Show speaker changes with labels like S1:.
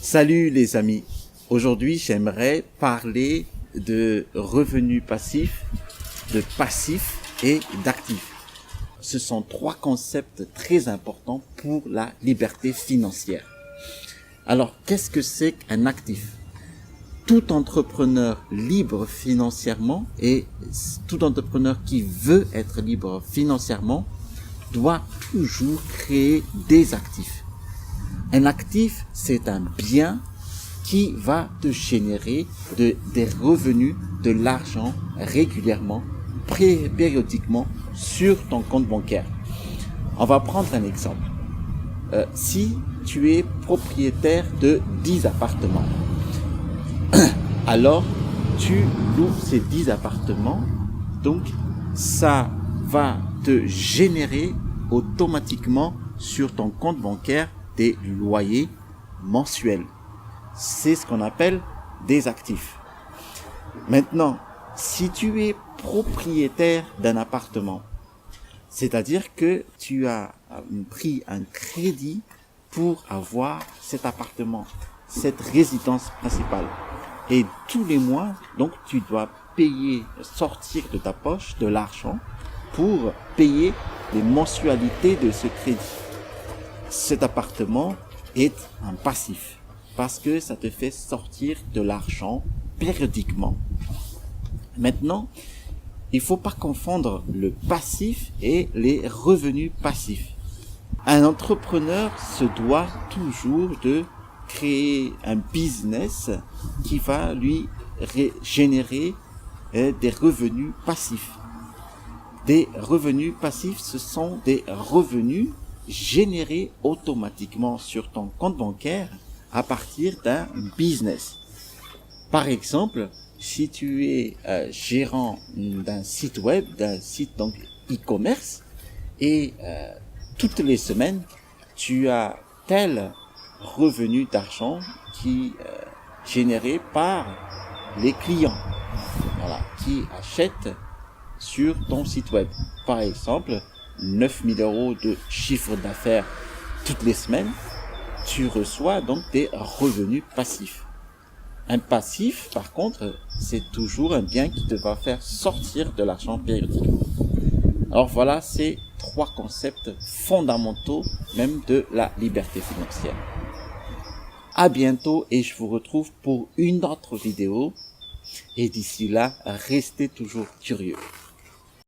S1: Salut les amis, aujourd'hui j'aimerais parler de revenus passifs, de passifs et d'actifs. Ce sont trois concepts très importants pour la liberté financière. Alors qu'est-ce que c'est qu'un actif? Tout entrepreneur libre financièrement et tout entrepreneur qui veut être libre financièrement doit toujours créer des actifs. Un actif, c'est un bien qui va te générer des revenus, de l'argent régulièrement, périodiquement sur ton compte bancaire. On va prendre un exemple. Si tu es propriétaire de 10 appartements, alors tu loues ces 10 appartements, donc ça va te générer automatiquement sur ton compte bancaire des loyers mensuels. C'est ce qu'on appelle des actifs. Maintenant, si tu es propriétaire d'un appartement, c'est-à-dire que tu as pris un crédit pour avoir cet appartement, cette résidence principale. Et tous les mois, donc tu dois sortir de ta poche de l'argent pour payer les mensualités de ce crédit. Cet appartement est un passif parce que ça te fait sortir de l'argent périodiquement. Maintenant, il faut pas confondre le passif et les revenus passifs. Un entrepreneur se doit toujours de créer un business qui va lui générer des revenus passifs. Des revenus passifs, ce sont des revenus générés automatiquement sur ton compte bancaire à partir d'un business. Par exemple, si tu es gérant d'un site web, d'un site donc e-commerce, et toutes les semaines, tu as tel revenu d'argent qui est généré par les clients, voilà, qui achètent sur ton site web. Par exemple, 9 000 € de chiffre d'affaires toutes les semaines, tu reçois donc des revenus passifs. Un passif, par contre, c'est toujours un bien qui te va faire sortir de l'argent périodiquement. Alors voilà, c'est trois concepts fondamentaux même de la liberté financière. À bientôt et je vous retrouve pour une autre vidéo. Et d'ici là, restez toujours curieux.